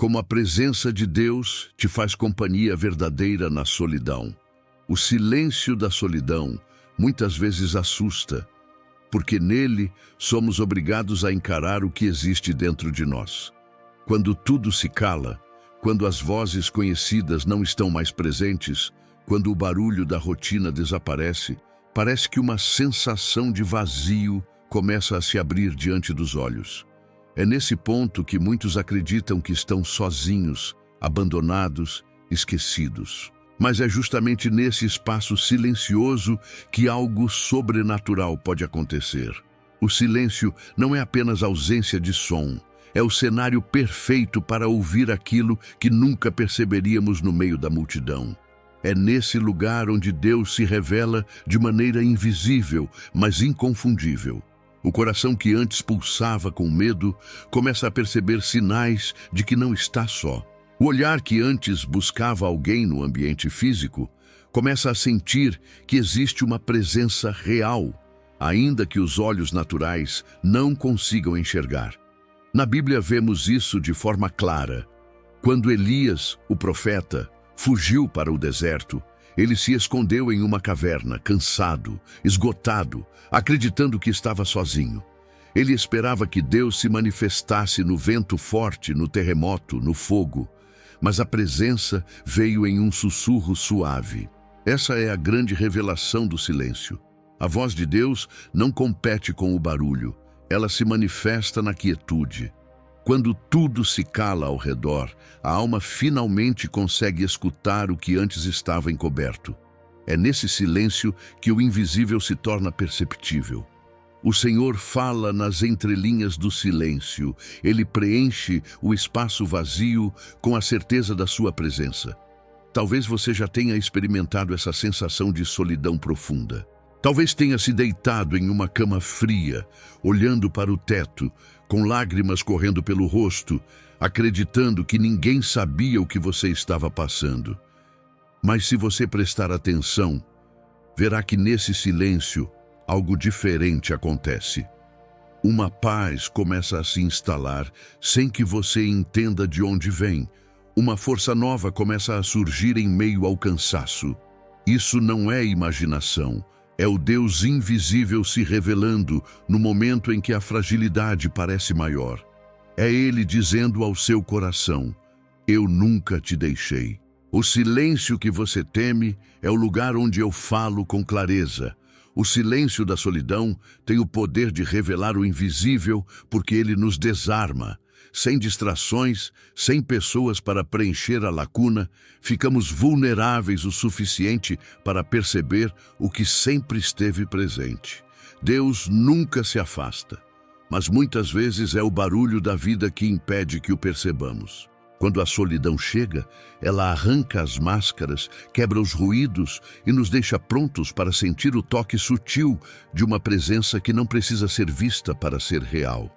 Como a presença de Deus te faz companhia verdadeira na solidão. O silêncio da solidão muitas vezes assusta, porque nele somos obrigados a encarar o que existe dentro de nós. Quando tudo se cala, quando as vozes conhecidas não estão mais presentes, quando o barulho da rotina desaparece, parece que uma sensação de vazio começa a se abrir diante dos olhos. É nesse ponto que muitos acreditam que estão sozinhos, abandonados, esquecidos. Mas é justamente nesse espaço silencioso que algo sobrenatural pode acontecer. O silêncio não é apenas ausência de som, é o cenário perfeito para ouvir aquilo que nunca perceberíamos no meio da multidão. É nesse lugar onde Deus se revela de maneira invisível, mas inconfundível. O coração que antes pulsava com medo começa a perceber sinais de que não está só. O olhar que antes buscava alguém no ambiente físico começa a sentir que existe uma presença real, ainda que os olhos naturais não consigam enxergar. Na Bíblia vemos isso de forma clara. Quando Elias, o profeta, fugiu para o deserto, ele se escondeu em uma caverna, cansado, esgotado, acreditando que estava sozinho. Ele esperava que Deus se manifestasse no vento forte, no terremoto, no fogo, mas a presença veio em um sussurro suave. Essa é a grande revelação do silêncio. A voz de Deus não compete com o barulho, ela se manifesta na quietude. Quando tudo se cala ao redor, a alma finalmente consegue escutar o que antes estava encoberto. É nesse silêncio que o invisível se torna perceptível. O Senhor fala nas entrelinhas do silêncio. Ele preenche o espaço vazio com a certeza da sua presença. Talvez você já tenha experimentado essa sensação de solidão profunda. Talvez tenha se deitado em uma cama fria, olhando para o teto, com lágrimas correndo pelo rosto, acreditando que ninguém sabia o que você estava passando. Mas se você prestar atenção, verá que nesse silêncio algo diferente acontece. Uma paz começa a se instalar sem que você entenda de onde vem. Uma força nova começa a surgir em meio ao cansaço. Isso não é imaginação. É o Deus invisível se revelando no momento em que a fragilidade parece maior. É Ele dizendo ao seu coração: eu nunca te deixei. O silêncio que você teme é o lugar onde eu falo com clareza. O silêncio da solidão tem o poder de revelar o invisível porque ele nos desarma. Sem distrações, sem pessoas para preencher a lacuna, ficamos vulneráveis o suficiente para perceber o que sempre esteve presente. Deus nunca se afasta, mas muitas vezes é o barulho da vida que impede que o percebamos. Quando a solidão chega, ela arranca as máscaras, quebra os ruídos e nos deixa prontos para sentir o toque sutil de uma presença que não precisa ser vista para ser real.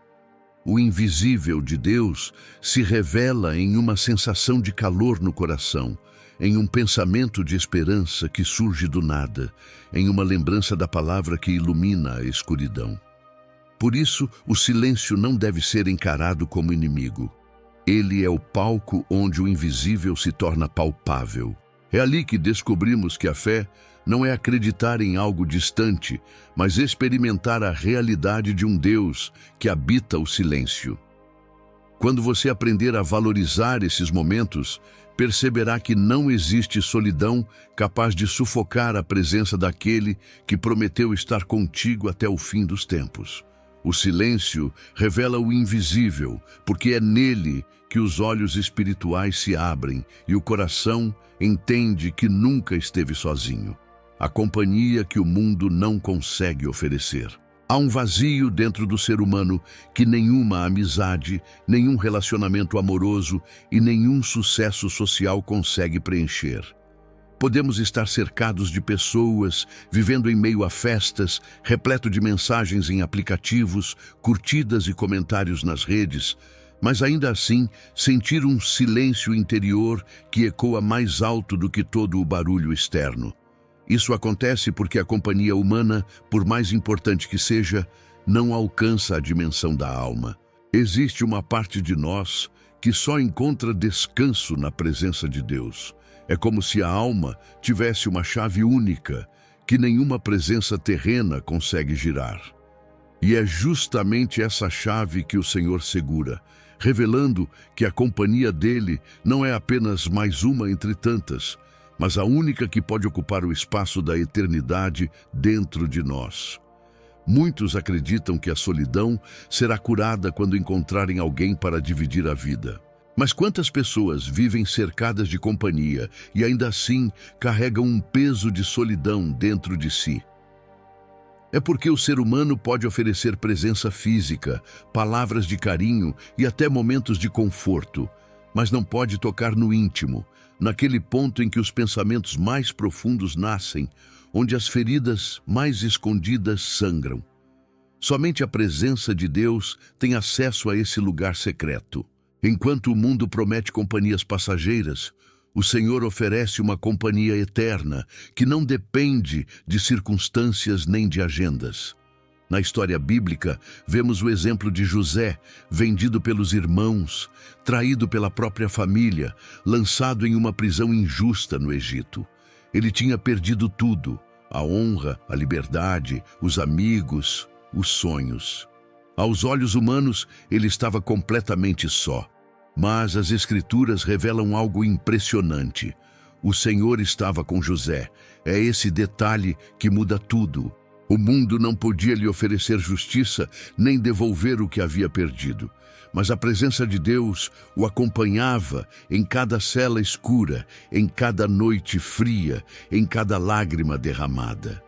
O invisível de Deus se revela em uma sensação de calor no coração, em um pensamento de esperança que surge do nada, em uma lembrança da palavra que ilumina a escuridão. Por isso, o silêncio não deve ser encarado como inimigo. Ele é o palco onde o invisível se torna palpável. É ali que descobrimos que a fé não é acreditar em algo distante, mas experimentar a realidade de um Deus que habita o silêncio. Quando você aprender a valorizar esses momentos, perceberá que não existe solidão capaz de sufocar a presença daquele que prometeu estar contigo até o fim dos tempos. O silêncio revela o invisível, porque é nele que os olhos espirituais se abrem e o coração entende que nunca esteve sozinho. A companhia que o mundo não consegue oferecer. Há um vazio dentro do ser humano que nenhuma amizade, nenhum relacionamento amoroso e nenhum sucesso social consegue preencher. Podemos estar cercados de pessoas, vivendo em meio a festas, repleto de mensagens em aplicativos, curtidas e comentários nas redes, mas ainda assim sentir um silêncio interior que ecoa mais alto do que todo o barulho externo. Isso acontece porque a companhia humana, por mais importante que seja, não alcança a dimensão da alma. Existe uma parte de nós que só encontra descanso na presença de Deus. É como se a alma tivesse uma chave única, que nenhuma presença terrena consegue girar. E é justamente essa chave que o Senhor segura, revelando que a companhia dele não é apenas mais uma entre tantas, mas a única que pode ocupar o espaço da eternidade dentro de nós. Muitos acreditam que a solidão será curada quando encontrarem alguém para dividir a vida. Mas quantas pessoas vivem cercadas de companhia e ainda assim carregam um peso de solidão dentro de si? É porque o ser humano pode oferecer presença física, palavras de carinho e até momentos de conforto, mas não pode tocar no íntimo, naquele ponto em que os pensamentos mais profundos nascem, onde as feridas mais escondidas sangram. Somente a presença de Deus tem acesso a esse lugar secreto. Enquanto o mundo promete companhias passageiras, o Senhor oferece uma companhia eterna, que não depende de circunstâncias nem de agendas. Na história bíblica, vemos o exemplo de José, vendido pelos irmãos, traído pela própria família, lançado em uma prisão injusta no Egito. Ele tinha perdido tudo: a honra, a liberdade, os amigos, os sonhos. Aos olhos humanos, ele estava completamente só. Mas as Escrituras revelam algo impressionante. O Senhor estava com José. É esse detalhe que muda tudo. O mundo não podia lhe oferecer justiça, nem devolver o que havia perdido. Mas a presença de Deus o acompanhava em cada cela escura, em cada noite fria, em cada lágrima derramada.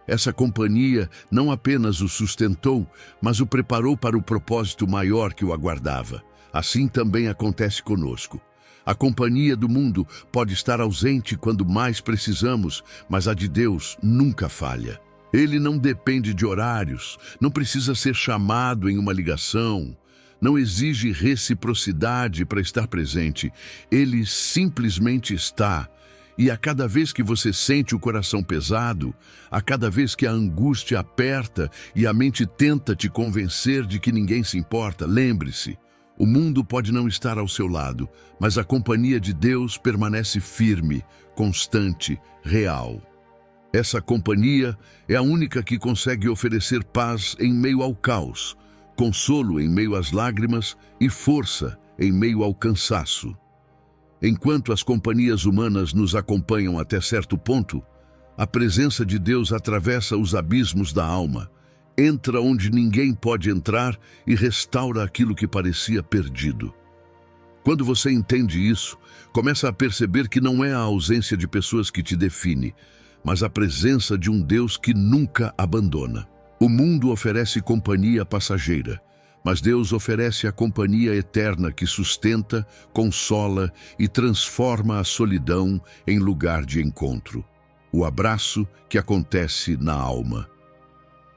Essa companhia não apenas o sustentou, mas o preparou para o propósito maior que o aguardava. Assim também acontece conosco. A companhia do mundo pode estar ausente quando mais precisamos, mas a de Deus nunca falha. Ele não depende de horários, não precisa ser chamado em uma ligação, não exige reciprocidade para estar presente. Ele simplesmente está. E a cada vez que você sente o coração pesado, a cada vez que a angústia aperta e a mente tenta te convencer de que ninguém se importa, lembre-se: o mundo pode não estar ao seu lado, mas a companhia de Deus permanece firme, constante, real. Essa companhia é a única que consegue oferecer paz em meio ao caos, consolo em meio às lágrimas e força em meio ao cansaço. Enquanto as companhias humanas nos acompanham até certo ponto, a presença de Deus atravessa os abismos da alma, entra onde ninguém pode entrar e restaura aquilo que parecia perdido. Quando você entende isso, começa a perceber que não é a ausência de pessoas que te define, mas a presença de um Deus que nunca abandona. O mundo oferece companhia passageira, mas Deus oferece a companhia eterna que sustenta, consola e transforma a solidão em lugar de encontro. O abraço que acontece na alma.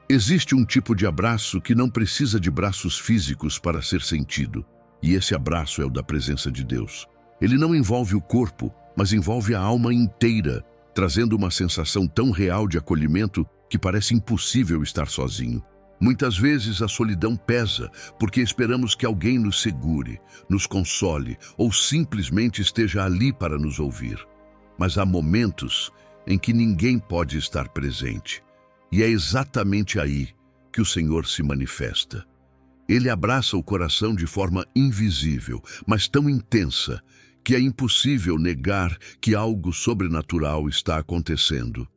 Existe um tipo de abraço que não precisa de braços físicos para ser sentido, e esse abraço é o da presença de Deus. Ele não envolve o corpo, mas envolve a alma inteira, trazendo uma sensação tão real de acolhimento que parece impossível estar sozinho. Muitas vezes a solidão pesa porque esperamos que alguém nos segure, nos console ou simplesmente esteja ali para nos ouvir. Mas há momentos em que ninguém pode estar presente. E é exatamente aí que o Senhor se manifesta. Ele abraça o coração de forma invisível, mas tão intensa, que é impossível negar que algo sobrenatural está acontecendo.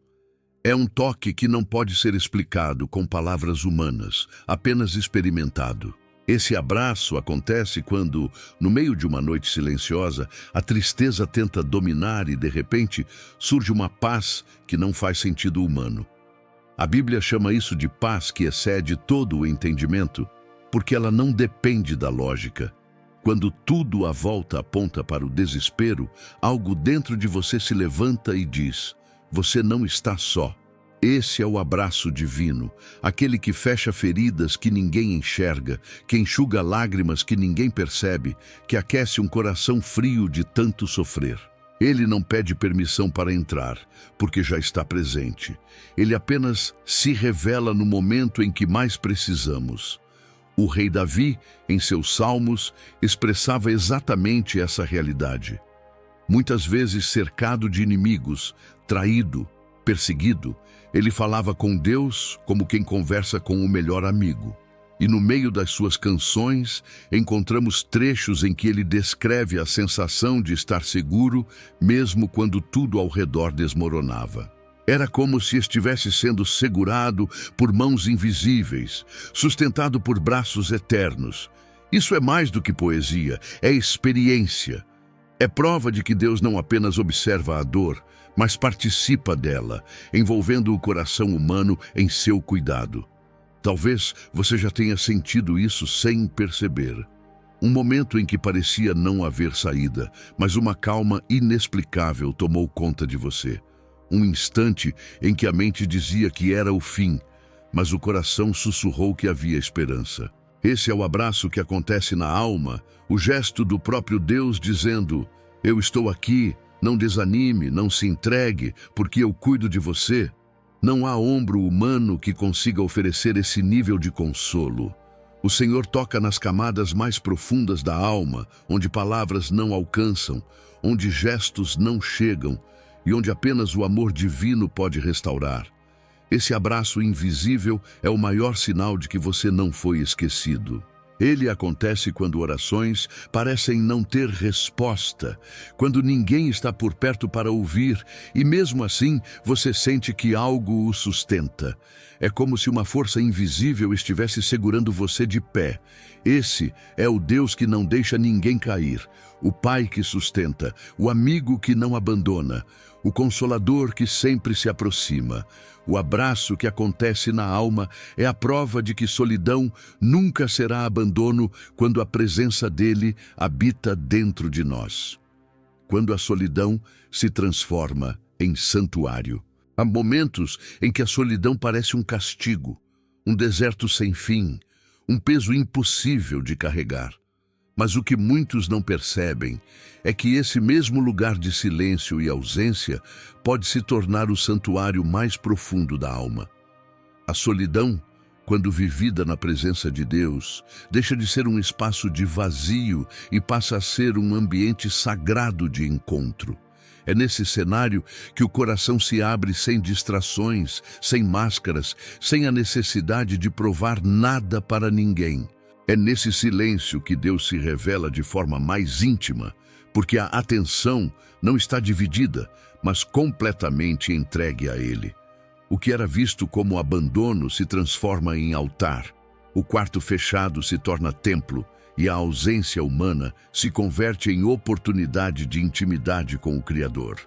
É um toque que não pode ser explicado com palavras humanas, apenas experimentado. Esse abraço acontece quando, no meio de uma noite silenciosa, a tristeza tenta dominar e, de repente, surge uma paz que não faz sentido humano. A Bíblia chama isso de paz que excede todo o entendimento, porque ela não depende da lógica. Quando tudo à volta aponta para o desespero, algo dentro de você se levanta e diz: você não está só. Esse é o abraço divino, aquele que fecha feridas que ninguém enxerga, que enxuga lágrimas que ninguém percebe, que aquece um coração frio de tanto sofrer. Ele não pede permissão para entrar, porque já está presente. Ele apenas se revela no momento em que mais precisamos. O rei Davi, em seus salmos, expressava exatamente essa realidade. Muitas vezes cercado de inimigos, traído, perseguido, ele falava com Deus como quem conversa com o melhor amigo. E no meio das suas canções, encontramos trechos em que ele descreve a sensação de estar seguro, mesmo quando tudo ao redor desmoronava. Era como se estivesse sendo segurado por mãos invisíveis, sustentado por braços eternos. Isso é mais do que poesia, é experiência. É prova de que Deus não apenas observa a dor, mas participa dela, envolvendo o coração humano em seu cuidado. Talvez você já tenha sentido isso sem perceber. Um momento em que parecia não haver saída, mas uma calma inexplicável tomou conta de você. Um instante em que a mente dizia que era o fim, mas o coração sussurrou que havia esperança. Esse é o abraço que acontece na alma, o gesto do próprio Deus dizendo: eu estou aqui, não desanime, não se entregue, porque eu cuido de você. Não há ombro humano que consiga oferecer esse nível de consolo. O Senhor toca nas camadas mais profundas da alma, onde palavras não alcançam, onde gestos não chegam e onde apenas o amor divino pode restaurar. Esse abraço invisível é o maior sinal de que você não foi esquecido. Ele acontece quando orações parecem não ter resposta, quando ninguém está por perto para ouvir e mesmo assim você sente que algo o sustenta. É como se uma força invisível estivesse segurando você de pé. Esse é o Deus que não deixa ninguém cair, o Pai que sustenta, o amigo que não abandona, o Consolador que sempre se aproxima. O abraço que acontece na alma é a prova de que solidão nunca será abandono quando a presença dele habita dentro de nós. Quando a solidão se transforma em santuário. Há momentos em que a solidão parece um castigo, um deserto sem fim, um peso impossível de carregar. Mas o que muitos não percebem é que esse mesmo lugar de silêncio e ausência pode se tornar o santuário mais profundo da alma. A solidão, quando vivida na presença de Deus, deixa de ser um espaço de vazio e passa a ser um ambiente sagrado de encontro. É nesse cenário que o coração se abre sem distrações, sem máscaras, sem a necessidade de provar nada para ninguém. É nesse silêncio que Deus se revela de forma mais íntima, porque a atenção não está dividida, mas completamente entregue a Ele. O que era visto como abandono se transforma em altar. O quarto fechado se torna templo e a ausência humana se converte em oportunidade de intimidade com o Criador.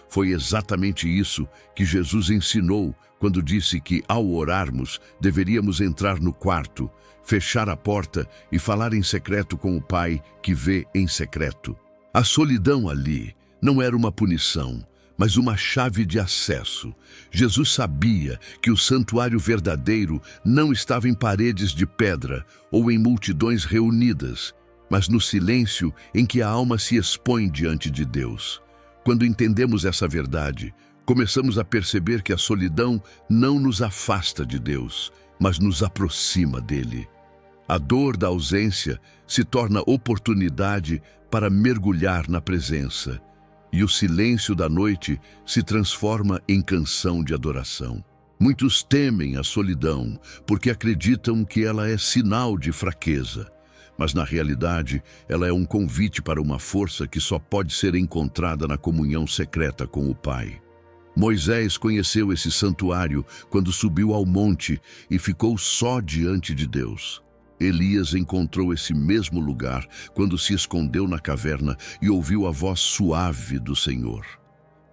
Foi exatamente isso que Jesus ensinou quando disse que, ao orarmos, deveríamos entrar no quarto, fechar a porta e falar em secreto com o Pai que vê em secreto. A solidão ali não era uma punição, mas uma chave de acesso. Jesus sabia que o santuário verdadeiro não estava em paredes de pedra ou em multidões reunidas, mas no silêncio em que a alma se expõe diante de Deus. Quando entendemos essa verdade, começamos a perceber que a solidão não nos afasta de Deus, mas nos aproxima dele. A dor da ausência se torna oportunidade para mergulhar na presença, e o silêncio da noite se transforma em canção de adoração. Muitos temem a solidão porque acreditam que ela é sinal de fraqueza, mas na realidade ela é um convite para uma força que só pode ser encontrada na comunhão secreta com o Pai. Moisés conheceu esse santuário quando subiu ao monte e ficou só diante de Deus. Elias encontrou esse mesmo lugar quando se escondeu na caverna e ouviu a voz suave do Senhor.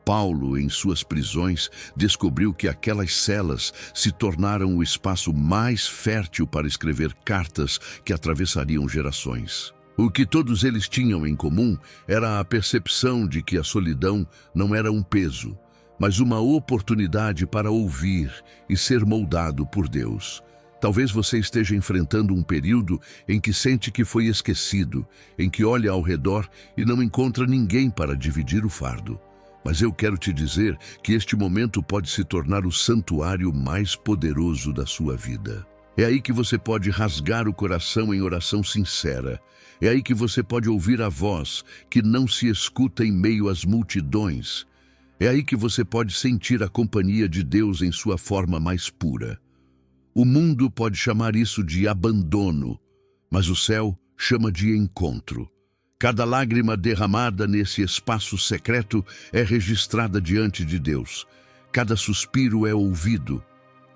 Paulo, em suas prisões, descobriu que aquelas celas se tornaram o espaço mais fértil para escrever cartas que atravessariam gerações. O que todos eles tinham em comum era a percepção de que a solidão não era um peso, mas uma oportunidade para ouvir e ser moldado por Deus. Talvez você esteja enfrentando um período em que sente que foi esquecido, em que olha ao redor e não encontra ninguém para dividir o fardo. Mas eu quero te dizer que este momento pode se tornar o santuário mais poderoso da sua vida. É aí que você pode rasgar o coração em oração sincera. É aí que você pode ouvir a voz que não se escuta em meio às multidões. É aí que você pode sentir a companhia de Deus em sua forma mais pura. O mundo pode chamar isso de abandono, mas o céu chama de encontro. Cada lágrima derramada nesse espaço secreto é registrada diante de Deus. Cada suspiro é ouvido.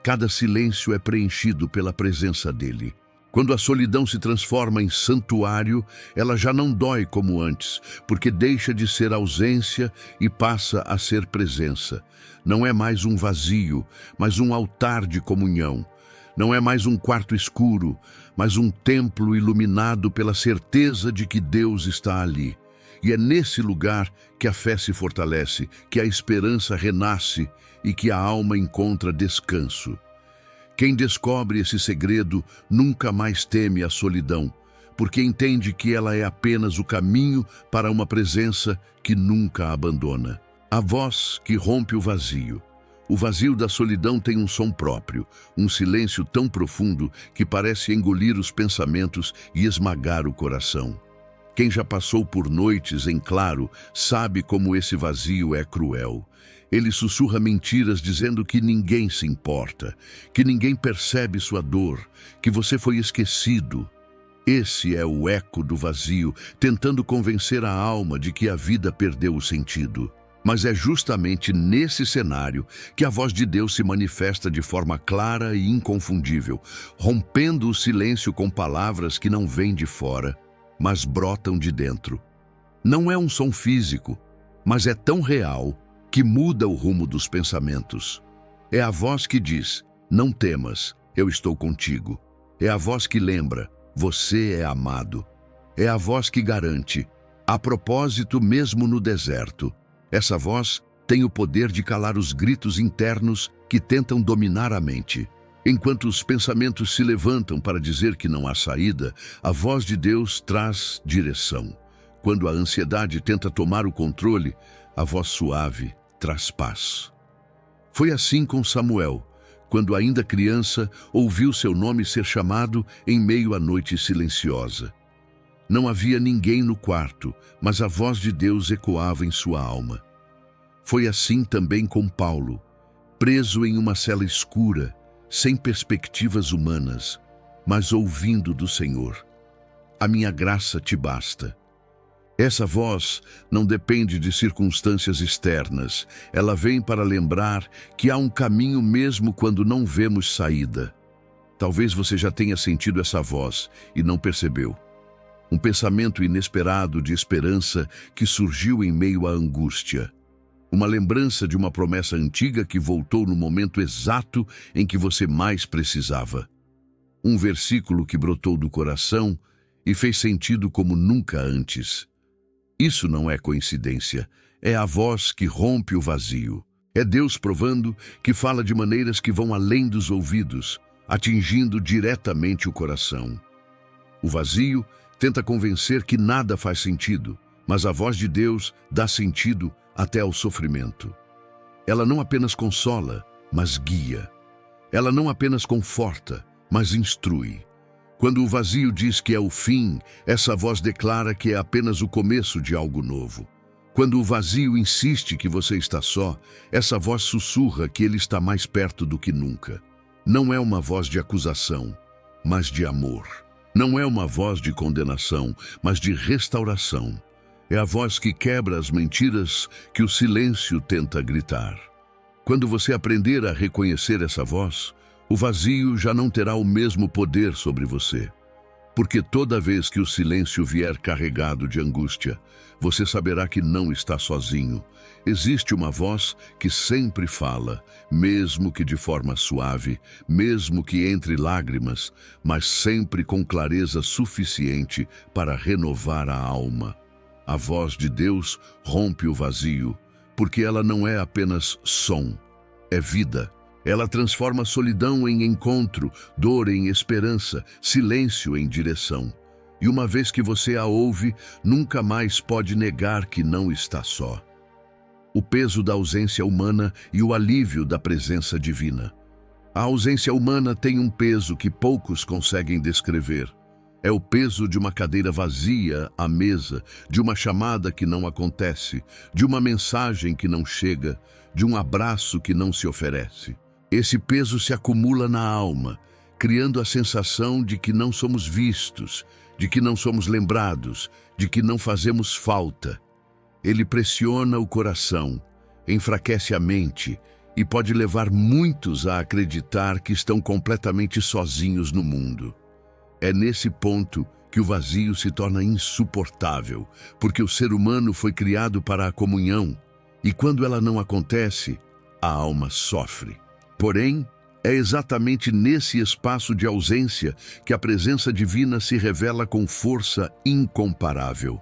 Cada silêncio é preenchido pela presença dele. Quando a solidão se transforma em santuário, ela já não dói como antes, porque deixa de ser ausência e passa a ser presença. Não é mais um vazio, mas um altar de comunhão. Não é mais um quarto escuro, mas um templo iluminado pela certeza de que Deus está ali. E é nesse lugar que a fé se fortalece, que a esperança renasce e que a alma encontra descanso. Quem descobre esse segredo nunca mais teme a solidão, porque entende que ela é apenas o caminho para uma presença que nunca a abandona. A voz que rompe o vazio. O vazio da solidão tem um som próprio, um silêncio tão profundo que parece engolir os pensamentos e esmagar o coração. Quem já passou por noites em claro sabe como esse vazio é cruel. Ele sussurra mentiras dizendo que ninguém se importa, que ninguém percebe sua dor, que você foi esquecido. Esse é o eco do vazio, tentando convencer a alma de que a vida perdeu o sentido. Mas é justamente nesse cenário que a voz de Deus se manifesta de forma clara e inconfundível, rompendo o silêncio com palavras que não vêm de fora, mas brotam de dentro. Não é um som físico, mas é tão real que muda o rumo dos pensamentos. É a voz que diz: não temas, eu estou contigo. É a voz que lembra: você é amado. É a voz que garante: há propósito mesmo no deserto. Essa voz tem o poder de calar os gritos internos que tentam dominar a mente. Enquanto os pensamentos se levantam para dizer que não há saída, a voz de Deus traz direção. Quando a ansiedade tenta tomar o controle, a voz suave traz paz. Foi assim com Samuel, quando ainda criança, ouviu seu nome ser chamado em meio à noite silenciosa. Não havia ninguém no quarto, mas a voz de Deus ecoava em sua alma. Foi assim também com Paulo, preso em uma cela escura, sem perspectivas humanas, mas ouvindo do Senhor: a minha graça te basta. Essa voz não depende de circunstâncias externas. Ela vem para lembrar que há um caminho mesmo quando não vemos saída. Talvez você já tenha sentido essa voz e não percebeu. Um pensamento inesperado de esperança que surgiu em meio à angústia. Uma lembrança de uma promessa antiga que voltou no momento exato em que você mais precisava. Um versículo que brotou do coração e fez sentido como nunca antes. Isso não é coincidência, é a voz que rompe o vazio. É Deus provando que fala de maneiras que vão além dos ouvidos, atingindo diretamente o coração. O vazio tenta convencer que nada faz sentido, mas a voz de Deus dá sentido até ao sofrimento. Ela não apenas consola, mas guia. Ela não apenas conforta, mas instrui. Quando o vazio diz que é o fim, essa voz declara que é apenas o começo de algo novo. Quando o vazio insiste que você está só, essa voz sussurra que ele está mais perto do que nunca. Não é uma voz de acusação, mas de amor. Não é uma voz de condenação, mas de restauração. É a voz que quebra as mentiras que o silêncio tenta gritar. Quando você aprender a reconhecer essa voz, o vazio já não terá o mesmo poder sobre você. Porque toda vez que o silêncio vier carregado de angústia, você saberá que não está sozinho. Existe uma voz que sempre fala, mesmo que de forma suave, mesmo que entre lágrimas, mas sempre com clareza suficiente para renovar a alma. A voz de Deus rompe o vazio, porque ela não é apenas som, é vida. Ela transforma a solidão em encontro, dor em esperança, silêncio em direção. E uma vez que você a ouve, nunca mais pode negar que não está só. O peso da ausência humana e o alívio da presença divina. A ausência humana tem um peso que poucos conseguem descrever. É o peso de uma cadeira vazia à mesa, de uma chamada que não acontece, de uma mensagem que não chega, de um abraço que não se oferece. Esse peso se acumula na alma, criando a sensação de que não somos vistos, de que não somos lembrados, de que não fazemos falta. Ele pressiona o coração, enfraquece a mente e pode levar muitos a acreditar que estão completamente sozinhos no mundo. É nesse ponto que o vazio se torna insuportável, porque o ser humano foi criado para a comunhão, e quando ela não acontece, a alma sofre. Porém, é exatamente nesse espaço de ausência que a presença divina se revela com força incomparável,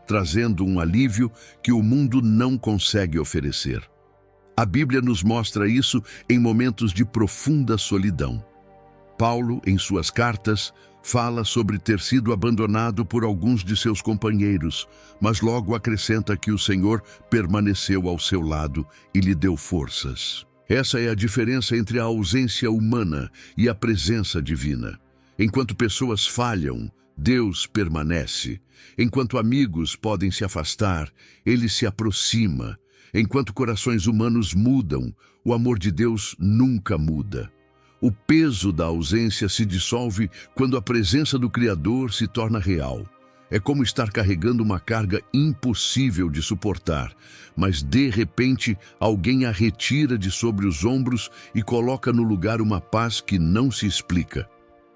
trazendo um alívio que o mundo não consegue oferecer. A Bíblia nos mostra isso em momentos de profunda solidão. Paulo, em suas cartas, fala sobre ter sido abandonado por alguns de seus companheiros, mas logo acrescenta que o Senhor permaneceu ao seu lado e lhe deu forças. Essa é a diferença entre a ausência humana e a presença divina. Enquanto pessoas falham, Deus permanece. Enquanto amigos podem se afastar, Ele se aproxima. Enquanto corações humanos mudam, o amor de Deus nunca muda. O peso da ausência se dissolve quando a presença do Criador se torna real. É como estar carregando uma carga impossível de suportar, mas de repente alguém a retira de sobre os ombros e coloca no lugar uma paz que não se explica.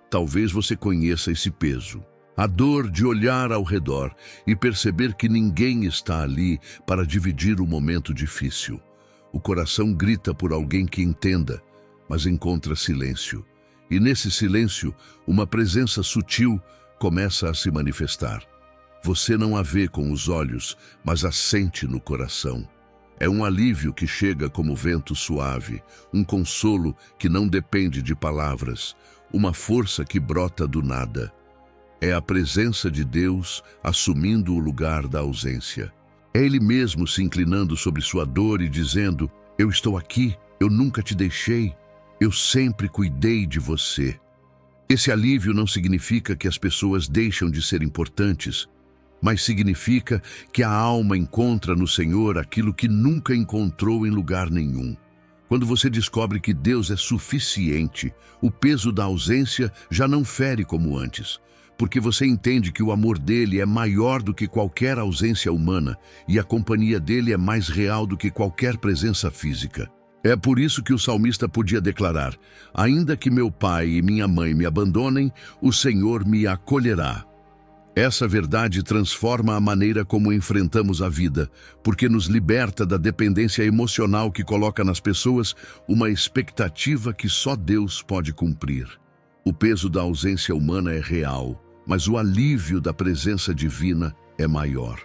Talvez você conheça esse peso. A dor de olhar ao redor e perceber que ninguém está ali para dividir o momento difícil. O coração grita por alguém que entenda, mas encontra silêncio. E nesse silêncio, uma presença sutil começa a se manifestar. Você não a vê com os olhos, mas a sente no coração. É um alívio que chega como vento suave, um consolo que não depende de palavras, uma força que brota do nada. É a presença de Deus assumindo o lugar da ausência. É Ele mesmo se inclinando sobre sua dor e dizendo: eu estou aqui, eu nunca te deixei, eu sempre cuidei de você. Esse alívio não significa que as pessoas deixam de ser importantes, mas significa que a alma encontra no Senhor aquilo que nunca encontrou em lugar nenhum. Quando você descobre que Deus é suficiente, o peso da ausência já não fere como antes, porque você entende que o amor dele é maior do que qualquer ausência humana e a companhia dele é mais real do que qualquer presença física. É por isso que o salmista podia declarar: ainda que meu pai e minha mãe me abandonem, o Senhor me acolherá. Essa verdade transforma a maneira como enfrentamos a vida, porque nos liberta da dependência emocional que coloca nas pessoas uma expectativa que só Deus pode cumprir. O peso da ausência humana é real, mas o alívio da presença divina é maior.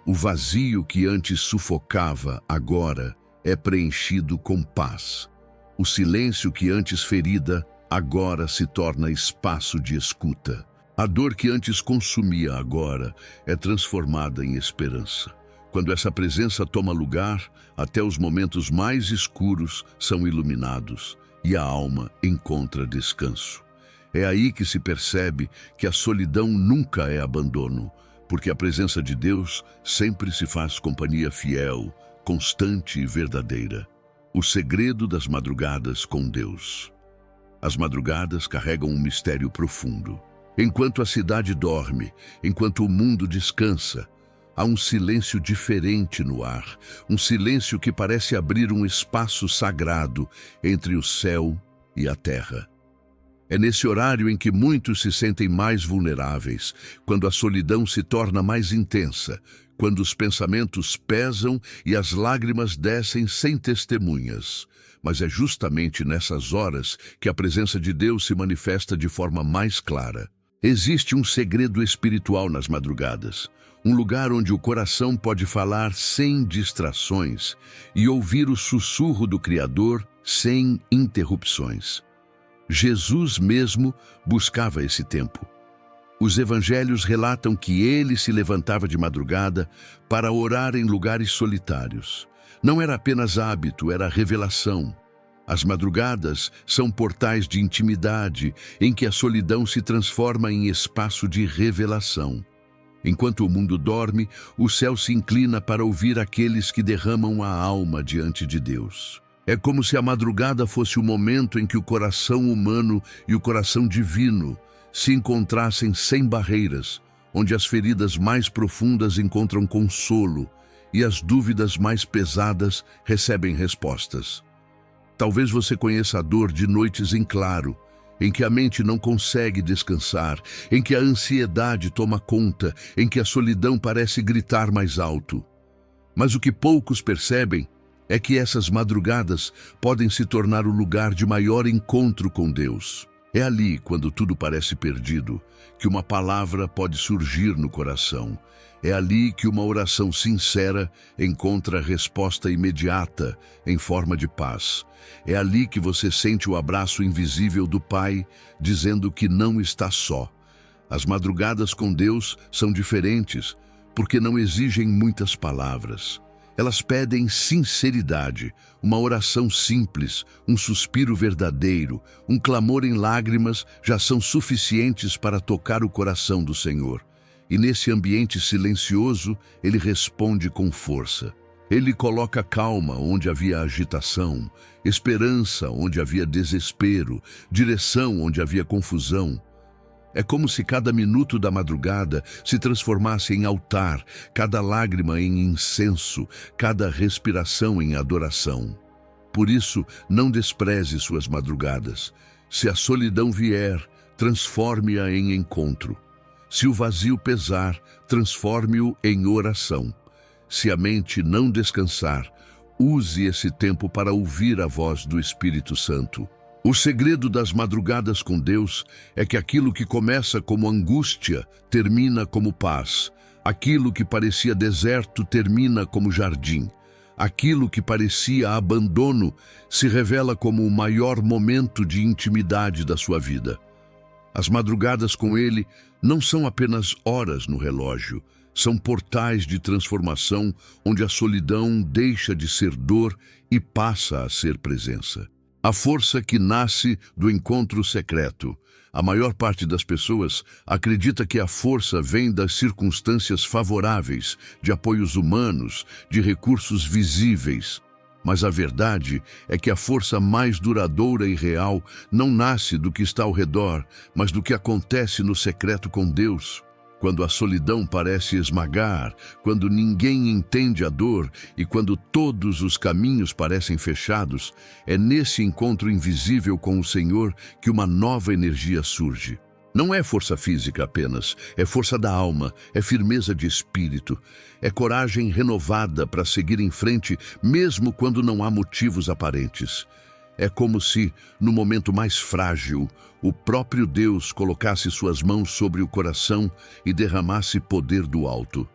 O vazio que antes sufocava, agora é preenchido com paz. O silêncio que antes ferida, agora se torna espaço de escuta. A dor que antes consumia agora é transformada em esperança. Quando essa presença toma lugar, até os momentos mais escuros são iluminados e a alma encontra descanso. É aí que se percebe que a solidão nunca é abandono, porque a presença de Deus sempre se faz companhia fiel, constante e verdadeira. O segredo das madrugadas com Deus. As madrugadas carregam um mistério profundo. Enquanto a cidade dorme, enquanto o mundo descansa, há um silêncio diferente no ar, um silêncio que parece abrir um espaço sagrado entre o céu e a terra. É nesse horário em que muitos se sentem mais vulneráveis, quando a solidão se torna mais intensa, quando os pensamentos pesam e as lágrimas descem sem testemunhas. Mas é justamente nessas horas que a presença de Deus se manifesta de forma mais clara. Existe um segredo espiritual nas madrugadas, um lugar onde o coração pode falar sem distrações e ouvir o sussurro do Criador sem interrupções. Jesus mesmo buscava esse tempo. Os evangelhos relatam que ele se levantava de madrugada para orar em lugares solitários. Não era apenas hábito, era revelação. As madrugadas são portais de intimidade em que a solidão se transforma em espaço de revelação. Enquanto o mundo dorme, o céu se inclina para ouvir aqueles que derramam a alma diante de Deus. É como se a madrugada fosse o momento em que o coração humano e o coração divino se encontrassem sem barreiras, onde as feridas mais profundas encontram consolo e as dúvidas mais pesadas recebem respostas. Talvez você conheça a dor de noites em claro, em que a mente não consegue descansar, em que a ansiedade toma conta, em que a solidão parece gritar mais alto. Mas o que poucos percebem é que essas madrugadas podem se tornar o lugar de maior encontro com Deus. É ali, quando tudo parece perdido, que uma palavra pode surgir no coração. É ali que uma oração sincera encontra resposta imediata em forma de paz. É ali que você sente o abraço invisível do Pai, dizendo que não está só. As madrugadas com Deus são diferentes, porque não exigem muitas palavras. Elas pedem sinceridade, uma oração simples, um suspiro verdadeiro, um clamor em lágrimas já são suficientes para tocar o coração do Senhor. E nesse ambiente silencioso, Ele responde com força. Ele coloca calma onde havia agitação, esperança onde havia desespero, direção onde havia confusão. É como se cada minuto da madrugada se transformasse em altar, cada lágrima em incenso, cada respiração em adoração. Por isso, não despreze suas madrugadas. Se a solidão vier, transforme-a em encontro. Se o vazio pesar, transforme-o em oração. Se a mente não descansar, use esse tempo para ouvir a voz do Espírito Santo. O segredo das madrugadas com Deus é que aquilo que começa como angústia termina como paz. Aquilo que parecia deserto termina como jardim. Aquilo que parecia abandono se revela como o maior momento de intimidade da sua vida. As madrugadas com Ele não são apenas horas no relógio, são portais de transformação onde a solidão deixa de ser dor e passa a ser presença. A força que nasce do encontro secreto. A maior parte das pessoas acredita que a força vem das circunstâncias favoráveis, de apoios humanos, de recursos visíveis. Mas a verdade é que a força mais duradoura e real não nasce do que está ao redor, mas do que acontece no secreto com Deus. Quando a solidão parece esmagar, quando ninguém entende a dor e quando todos os caminhos parecem fechados, é nesse encontro invisível com o Senhor que uma nova energia surge. Não é força física apenas, é força da alma, é firmeza de espírito, é coragem renovada para seguir em frente mesmo quando não há motivos aparentes. É como se, no momento mais frágil, o próprio Deus colocasse suas mãos sobre o coração e derramasse poder do alto.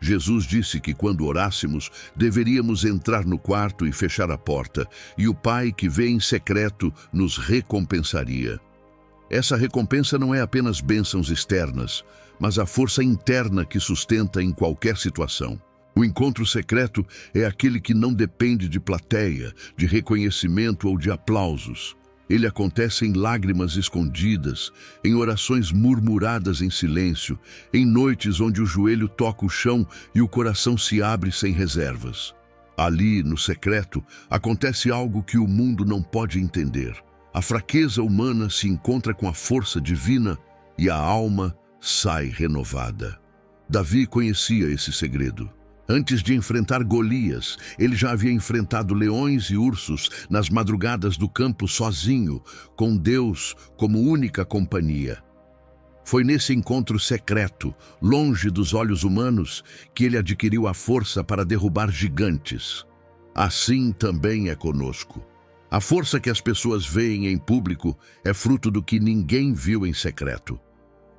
Jesus disse que quando orássemos, deveríamos entrar no quarto e fechar a porta, e o Pai que vê em secreto nos recompensaria. Essa recompensa não é apenas bênçãos externas, mas a força interna que sustenta em qualquer situação. O encontro secreto é aquele que não depende de plateia, de reconhecimento ou de aplausos. Ele acontece em lágrimas escondidas, em orações murmuradas em silêncio, em noites onde o joelho toca o chão e o coração se abre sem reservas. Ali, no secreto, acontece algo que o mundo não pode entender. A fraqueza humana se encontra com a força divina e a alma sai renovada. Davi conhecia esse segredo. Antes de enfrentar Golias, ele já havia enfrentado leões e ursos nas madrugadas do campo sozinho, com Deus como única companhia. Foi nesse encontro secreto, longe dos olhos humanos, que ele adquiriu a força para derrubar gigantes. Assim também é conosco. A força que as pessoas veem em público é fruto do que ninguém viu em secreto.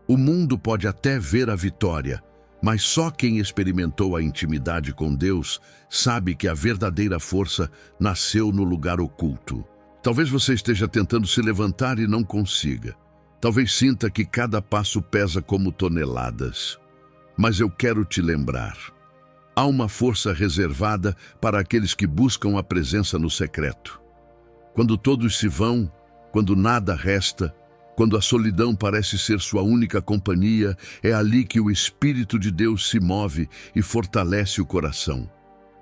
O mundo pode até ver a vitória, mas só quem experimentou a intimidade com Deus sabe que a verdadeira força nasceu no lugar oculto. Talvez você esteja tentando se levantar e não consiga. Talvez sinta que cada passo pesa como toneladas. Mas eu quero te lembrar. Há uma força reservada para aqueles que buscam a presença no secreto. Quando todos se vão, quando nada resta, quando a solidão parece ser sua única companhia, é ali que o Espírito de Deus se move e fortalece o coração.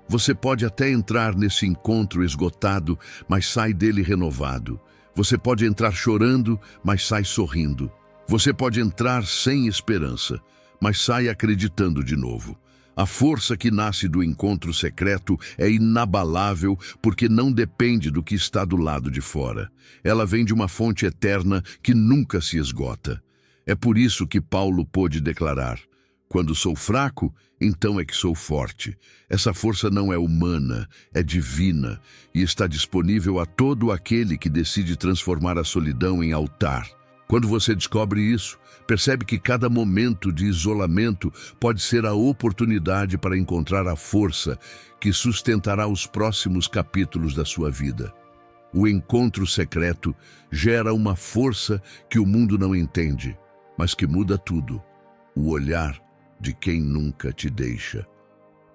Você pode até entrar nesse encontro esgotado, mas sai dele renovado. Você pode entrar chorando, mas sai sorrindo. Você pode entrar sem esperança, mas sai acreditando de novo. A força que nasce do encontro secreto é inabalável porque não depende do que está do lado de fora. Ela vem de uma fonte eterna que nunca se esgota. É por isso que Paulo pôde declarar: quando sou fraco, então é que sou forte. Essa força não é humana, é divina e está disponível a todo aquele que decide transformar a solidão em altar. Quando você descobre isso, percebe que cada momento de isolamento pode ser a oportunidade para encontrar a força que sustentará os próximos capítulos da sua vida. O encontro secreto gera uma força que o mundo não entende, mas que muda tudo: o olhar de quem nunca te deixa.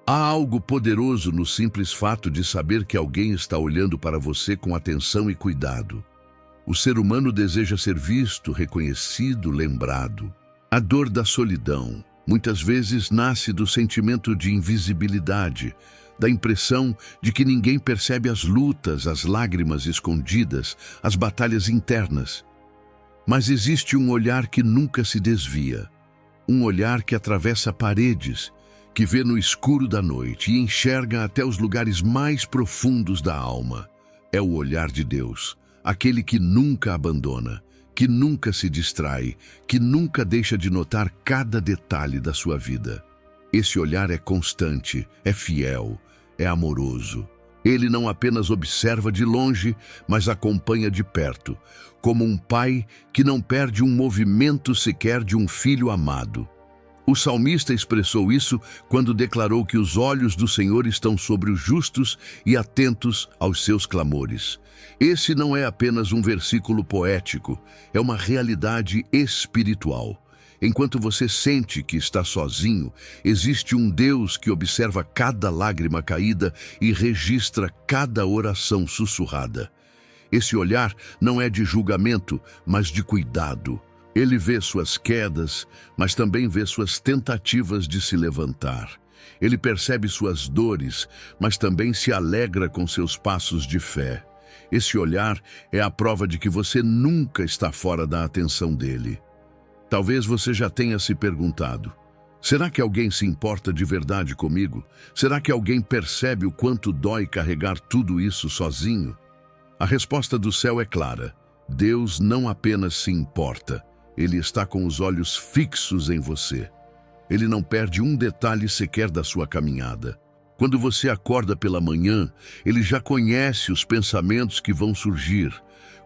Há algo poderoso no simples fato de saber que alguém está olhando para você com atenção e cuidado. O ser humano deseja ser visto, reconhecido, lembrado. A dor da solidão muitas vezes nasce do sentimento de invisibilidade, da impressão de que ninguém percebe as lutas, as lágrimas escondidas, as batalhas internas. Mas existe um olhar que nunca se desvia, um olhar que atravessa paredes, que vê no escuro da noite e enxerga até os lugares mais profundos da alma. É o olhar de Deus. Aquele que nunca abandona, que nunca se distrai, que nunca deixa de notar cada detalhe da sua vida. Esse olhar é constante, é fiel, é amoroso. Ele não apenas observa de longe, mas acompanha de perto, como um pai que não perde um movimento sequer de um filho amado. O salmista expressou isso quando declarou que os olhos do Senhor estão sobre os justos e atentos aos seus clamores. Esse não é apenas um versículo poético, é uma realidade espiritual. Enquanto você sente que está sozinho, existe um Deus que observa cada lágrima caída e registra cada oração sussurrada. Esse olhar não é de julgamento, mas de cuidado. Ele vê suas quedas, mas também vê suas tentativas de se levantar. Ele percebe suas dores, mas também se alegra com seus passos de fé. Esse olhar é a prova de que você nunca está fora da atenção dele. Talvez você já tenha se perguntado: será que alguém se importa de verdade comigo? Será que alguém percebe o quanto dói carregar tudo isso sozinho? A resposta do céu é clara: Deus não apenas se importa, Ele está com os olhos fixos em você. Ele não perde um detalhe sequer da sua caminhada. Quando você acorda pela manhã, Ele já conhece os pensamentos que vão surgir.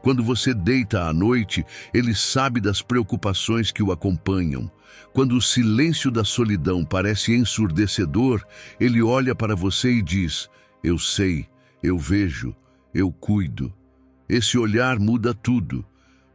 Quando você deita à noite, Ele sabe das preocupações que o acompanham. Quando o silêncio da solidão parece ensurdecedor, Ele olha para você e diz: eu sei, eu vejo, eu cuido. Esse olhar muda tudo.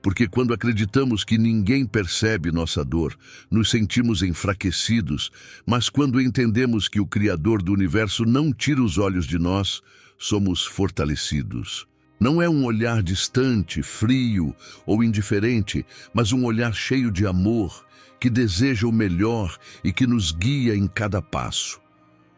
Porque quando acreditamos que ninguém percebe nossa dor, nos sentimos enfraquecidos, mas quando entendemos que o Criador do Universo não tira os olhos de nós, somos fortalecidos. Não é um olhar distante, frio ou indiferente, mas um olhar cheio de amor, que deseja o melhor e que nos guia em cada passo.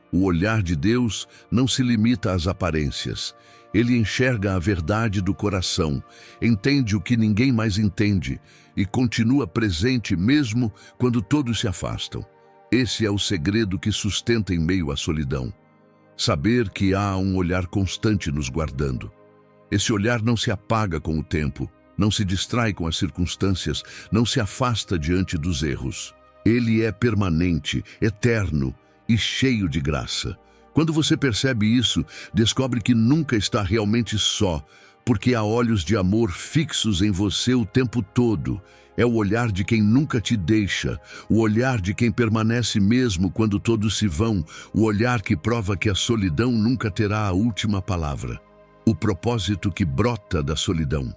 O olhar de Deus não se limita às aparências. Ele enxerga a verdade do coração, entende o que ninguém mais entende e continua presente mesmo quando todos se afastam. Esse é o segredo que sustenta em meio à solidão. Saber que há um olhar constante nos guardando. Esse olhar não se apaga com o tempo, não se distrai com as circunstâncias, não se afasta diante dos erros. Ele é permanente, eterno e cheio de graça. Quando você percebe isso, descobre que nunca está realmente só, porque há olhos de amor fixos em você o tempo todo. É o olhar de quem nunca te deixa, o olhar de quem permanece mesmo quando todos se vão, o olhar que prova que a solidão nunca terá a última palavra. O propósito que brota da solidão.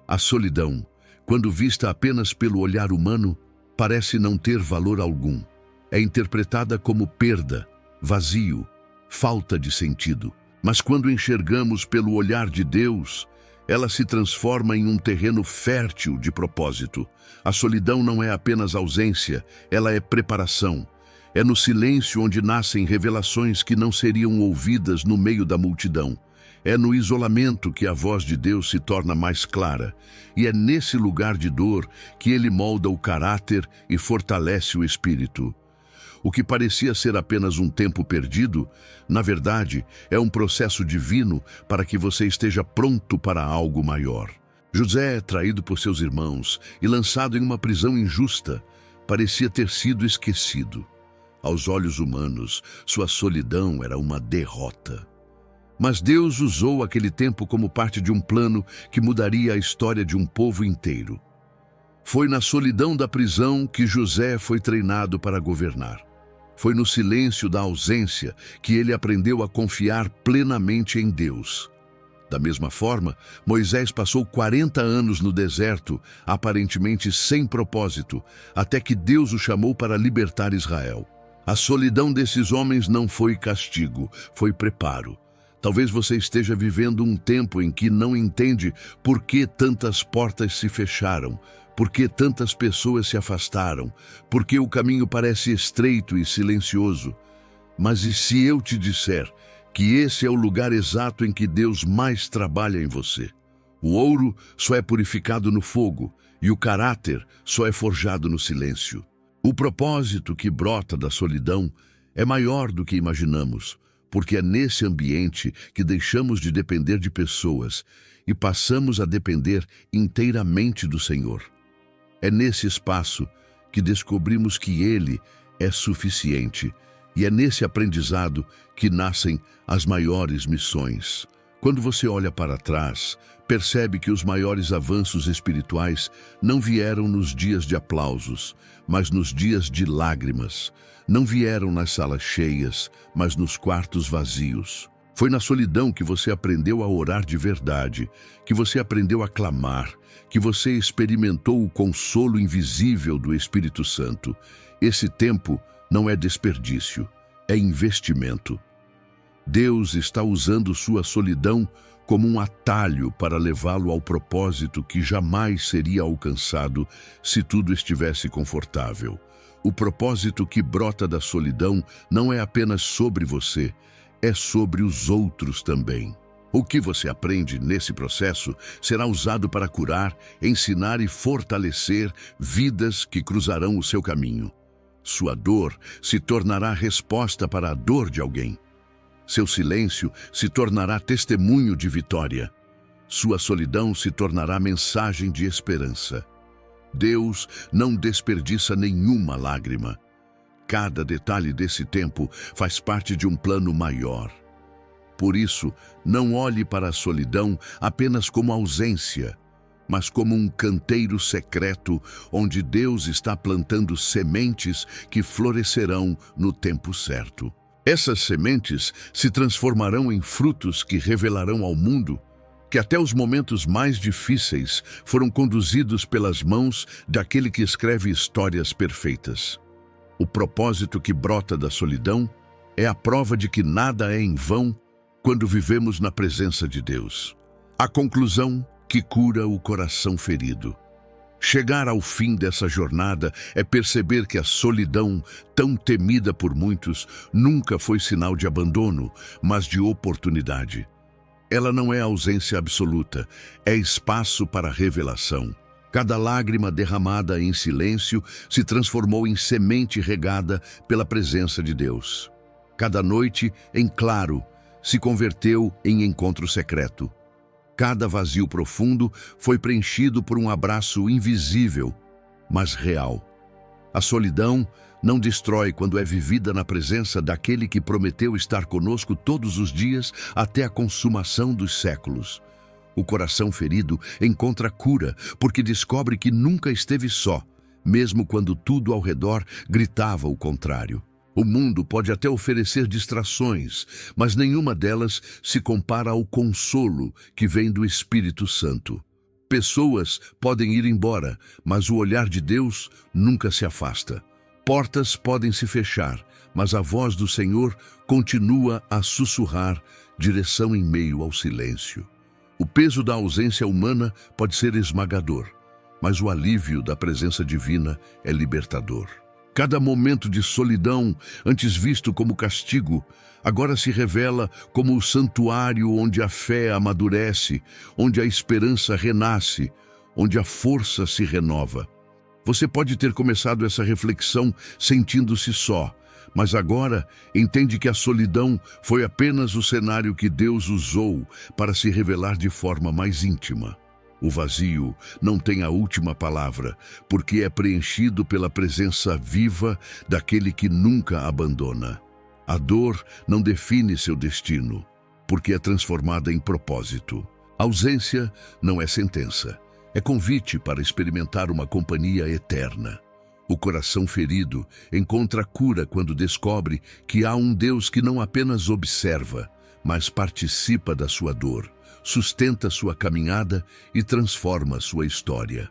A solidão, quando vista apenas pelo olhar humano, parece não ter valor algum. É interpretada como perda, vazio, falta de sentido. Mas quando enxergamos pelo olhar de Deus, ela se transforma em um terreno fértil de propósito. A solidão não é apenas ausência, ela é preparação. É no silêncio onde nascem revelações que não seriam ouvidas no meio da multidão. É no isolamento que a voz de Deus se torna mais clara. E é nesse lugar de dor que Ele molda o caráter e fortalece o espírito. O que parecia ser apenas um tempo perdido, na verdade, é um processo divino para que você esteja pronto para algo maior. José é traído por seus irmãos e lançado em uma prisão injusta. Parecia ter sido esquecido. Aos olhos humanos, sua solidão era uma derrota. Mas Deus usou aquele tempo como parte de um plano que mudaria a história de um povo inteiro. Foi na solidão da prisão que José foi treinado para governar. Foi no silêncio da ausência que ele aprendeu a confiar plenamente em Deus. Da mesma forma, Moisés passou 40 anos no deserto, aparentemente sem propósito, até que Deus o chamou para libertar Israel. A solidão desses homens não foi castigo, foi preparo. Talvez você esteja vivendo um tempo em que não entende por que tantas portas se fecharam, por que tantas pessoas se afastaram, por que o caminho parece estreito e silencioso. Mas e se eu te disser que esse é o lugar exato em que Deus mais trabalha em você? O ouro só é purificado no fogo e o caráter só é forjado no silêncio. O propósito que brota da solidão é maior do que imaginamos, porque é nesse ambiente que deixamos de depender de pessoas e passamos a depender inteiramente do Senhor. É nesse espaço que descobrimos que Ele é suficiente, e é nesse aprendizado que nascem as maiores missões. Quando você olha para trás, percebe que os maiores avanços espirituais não vieram nos dias de aplausos, mas nos dias de lágrimas. Não vieram nas salas cheias, mas nos quartos vazios. Foi na solidão que você aprendeu a orar de verdade, que você aprendeu a clamar, que você experimentou o consolo invisível do Espírito Santo. Esse tempo não é desperdício, é investimento. Deus está usando sua solidão como um atalho para levá-lo ao propósito que jamais seria alcançado se tudo estivesse confortável. O propósito que brota da solidão não é apenas sobre você, é sobre os outros também. O que você aprende nesse processo será usado para curar, ensinar e fortalecer vidas que cruzarão o seu caminho. Sua dor se tornará resposta para a dor de alguém. Seu silêncio se tornará testemunho de vitória. Sua solidão se tornará mensagem de esperança. Deus não desperdiça nenhuma lágrima. Cada detalhe desse tempo faz parte de um plano maior. Por isso, não olhe para a solidão apenas como ausência, mas como um canteiro secreto onde Deus está plantando sementes que florescerão no tempo certo. Essas sementes se transformarão em frutos que revelarão ao mundo que até os momentos mais difíceis foram conduzidos pelas mãos daquele que escreve histórias perfeitas. O propósito que brota da solidão é a prova de que nada é em vão quando vivemos na presença de Deus. A conclusão que cura o coração ferido. Chegar ao fim dessa jornada é perceber que a solidão, tão temida por muitos, nunca foi sinal de abandono, mas de oportunidade. Ela não é ausência absoluta, é espaço para revelação. Cada lágrima derramada em silêncio se transformou em semente regada pela presença de Deus. Cada noite, em claro, se converteu em encontro secreto. Cada vazio profundo foi preenchido por um abraço invisível, mas real. A solidão não destrói quando é vivida na presença daquele que prometeu estar conosco todos os dias até a consumação dos séculos. O coração ferido encontra cura porque descobre que nunca esteve só, mesmo quando tudo ao redor gritava o contrário. O mundo pode até oferecer distrações, mas nenhuma delas se compara ao consolo que vem do Espírito Santo. Pessoas podem ir embora, mas o olhar de Deus nunca se afasta. Portas podem se fechar, mas a voz do Senhor continua a sussurrar direção em meio ao silêncio. O peso da ausência humana pode ser esmagador, mas o alívio da presença divina é libertador. Cada momento de solidão, antes visto como castigo, agora se revela como o santuário onde a fé amadurece, onde a esperança renasce, onde a força se renova. Você pode ter começado essa reflexão sentindo-se só, mas agora entende que a solidão foi apenas o cenário que Deus usou para se revelar de forma mais íntima. O vazio não tem a última palavra, porque é preenchido pela presença viva daquele que nunca abandona. A dor não define seu destino, porque é transformada em propósito. A ausência não é sentença, é convite para experimentar uma companhia eterna. O coração ferido encontra cura quando descobre que há um Deus que não apenas observa, mas participa da sua dor, sustenta sua caminhada e transforma sua história.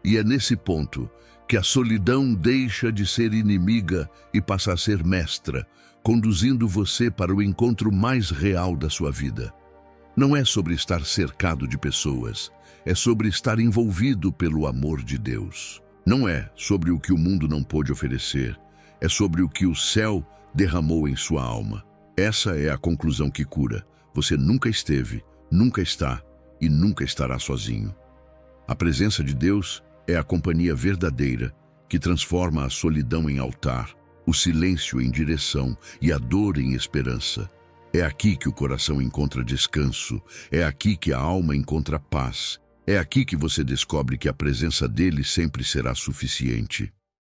E é nesse ponto que a solidão deixa de ser inimiga e passa a ser mestra, conduzindo você para o encontro mais real da sua vida. Não é sobre estar cercado de pessoas, é sobre estar envolvido pelo amor de Deus. Não é sobre o que o mundo não pôde oferecer, é sobre o que o céu derramou em sua alma. Essa é a conclusão que cura. Você nunca esteve, nunca está e nunca estará sozinho. A presença de Deus é a companhia verdadeira que transforma a solidão em altar, o silêncio em direção e a dor em esperança. É aqui que o coração encontra descanso, é aqui que a alma encontra paz. É aqui que você descobre que a presença dele sempre será suficiente.